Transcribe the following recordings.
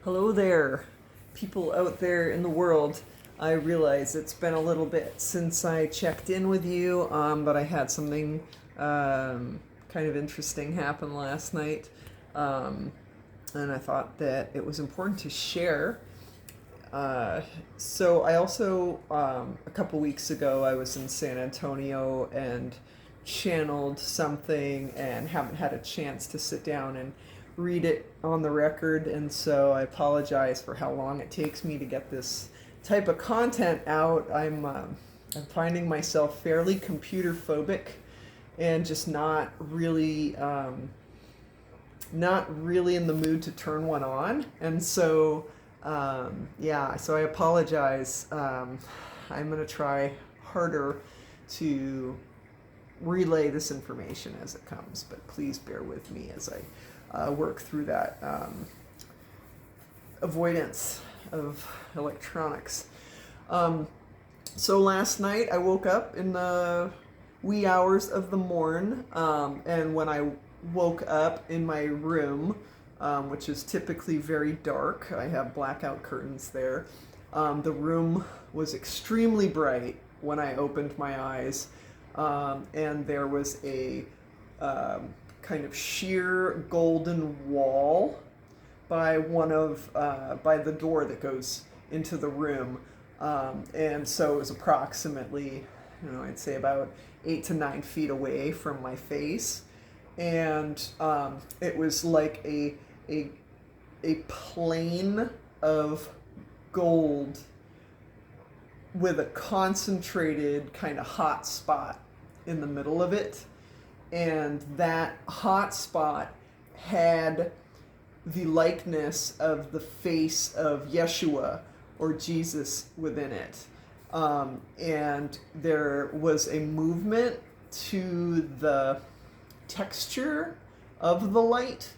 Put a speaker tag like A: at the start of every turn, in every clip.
A: Hello there, people out there in the world. I realize it's been a little bit since I checked in with you, but I had something kind of interesting happen last night, and I thought that it was important to share. So I also, a couple weeks ago, I was in San Antonio and channeled something and haven't had a chance to sit down and read it on the record, and so I apologize for how long it takes me to get this type of content out. I'm finding myself fairly computer phobic and just not really in the mood to turn one on, and so so I apologize. I'm going to try harder to relay this information as it comes, but please bear with me as I work through that avoidance of electronics. So last night I woke up in the wee hours of the morn, and when I woke up in my room, which is typically very dark, I have blackout curtains there. The room was extremely bright when I opened my eyes, and there was a kind of sheer golden wall by by the door that goes into the room, and so it was approximately, I'd say about 8 to 9 feet away from my face, and it was like a plane of gold with a concentrated kind of hot spot in the middle of it, and that hot spot had the likeness of the face of Yeshua or Jesus within it, and there was a movement to the texture of the light,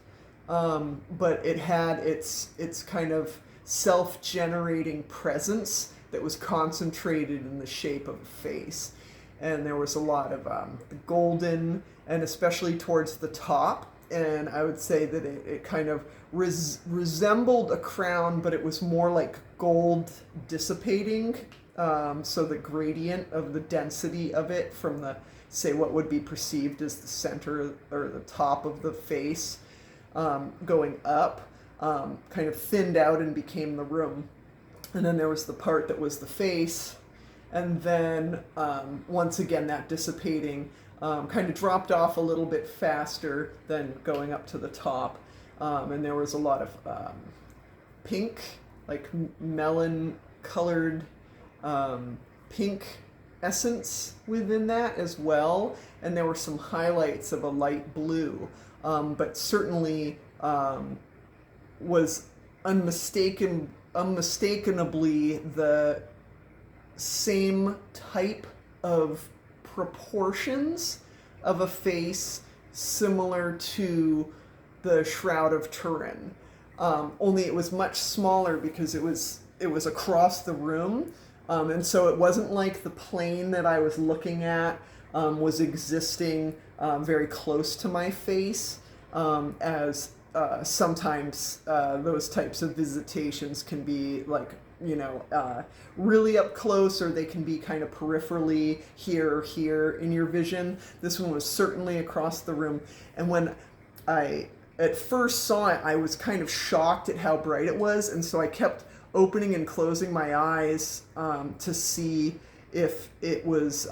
A: but it had its kind of self-generating presence that was concentrated in the shape of a face. And there was a lot of golden, and especially towards the top, and I would say that it kind of resembled a crown, but it was more like gold dissipating, so the gradient of the density of it from say what would be perceived as the center or the top of the face, going up, kind of thinned out and became the room. And then there was the part that was the face, and then once again that dissipating, kind of dropped off a little bit faster than going up to the top, and there was a lot of pink, like melon colored pink essence within that as well, and there were some highlights of a light blue, but certainly was unmistakably the same type of proportions of a face similar to the Shroud of Turin, only it was much smaller because it was across the room. And so it wasn't like the plane that I was looking at was existing very close to my face, as sometimes those types of visitations can be like, really up close, or they can be kind of peripherally here or here in your vision. This one was certainly across the room. And when I at first saw it, I was kind of shocked at how bright it was, and so I kept opening and closing my eyes to see if it was,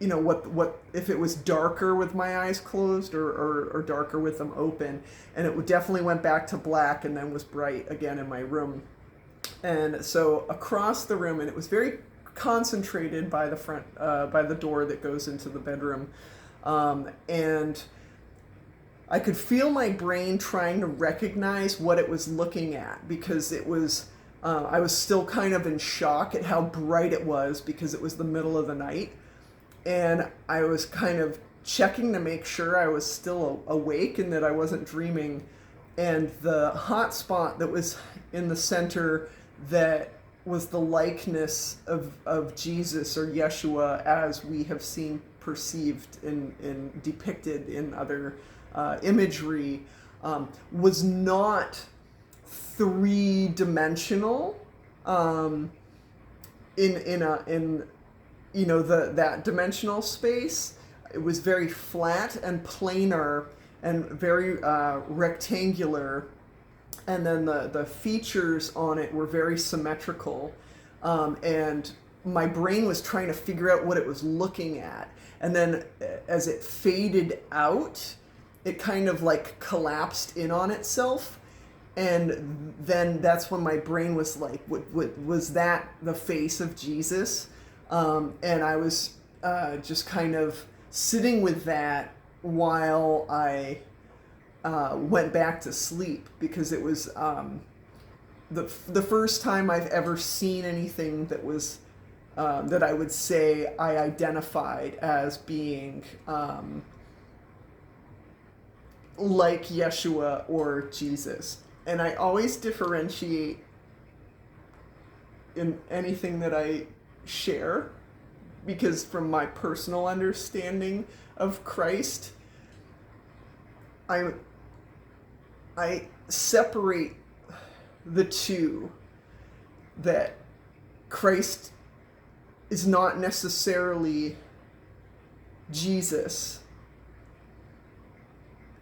A: what if it was darker with my eyes closed or darker with them open, and it definitely went back to black and then was bright again in my room. And so across the room, and it was very concentrated by the front, by the door that goes into the bedroom, and I could feel my brain trying to recognize what it was looking at, because it was, I was still kind of in shock at how bright it was because it was the middle of the night. And I was kind of checking to make sure I was still awake and that I wasn't dreaming. And the hot spot that was in the center that was the likeness of Jesus or Yeshua as we have seen perceived and depicted in other imagery, was not three-dimensional, in that dimensional space. It was very flat and planar and very rectangular, and then the features on it were very symmetrical, and my brain was trying to figure out what it was looking at. And then as it faded out, it kind of like collapsed in on itself. And then that's when my brain was like, was that the face of Jesus? And I was just kind of sitting with that while I went back to sleep, because it was the first time I've ever seen anything that was that I would say I identified as being like Yeshua or Jesus. And I always differentiate in anything that I share, because from my personal understanding of Christ, I separate the two, that Christ is not necessarily Jesus,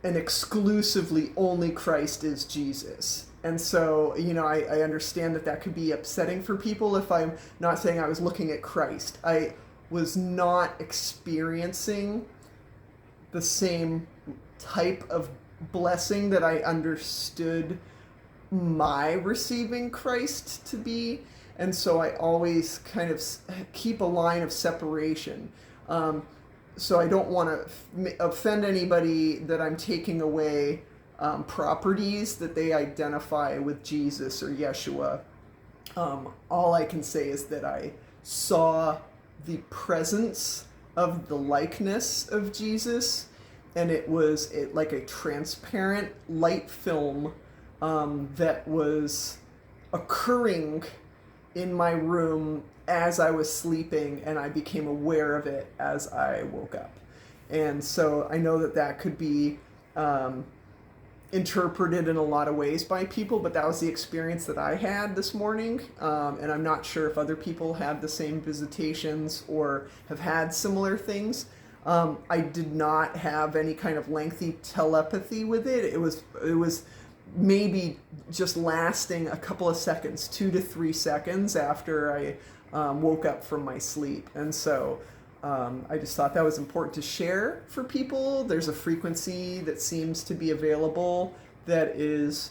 A: and exclusively only Christ is Jesus. And so, I understand that could be upsetting for people. If I'm not saying I was looking at Christ, I was not experiencing the same type of blessing that I understood my receiving Christ to be. And so I always kind of keep a line of separation. So I don't want to offend anybody that I'm taking away properties that they identify with Jesus or Yeshua. All I can say is that I saw the presence of the likeness of Jesus, and it was like a transparent light film that was occurring in my room as I was sleeping, and I became aware of it as I woke up. And so I know that could be interpreted in a lot of ways by people, but that was the experience that I had this morning. And I'm not sure if other people had the same visitations or have had similar things. I did not have any kind of lengthy telepathy with it. It was maybe just lasting a couple of seconds, 2 to 3 seconds after I woke up from my sleep. And so I just thought that was important to share for people. There's a frequency that seems to be available that is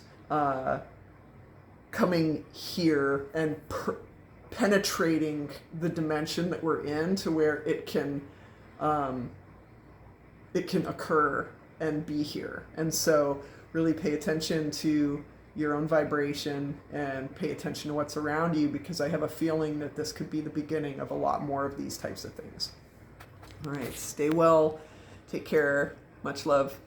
A: coming here and penetrating the dimension that we're in, to where it can occur and be here. And so really pay attention to your own vibration and pay attention to what's around you, because I have a feeling that this could be the beginning of a lot more of these types of things. All right, stay well, take care, much love.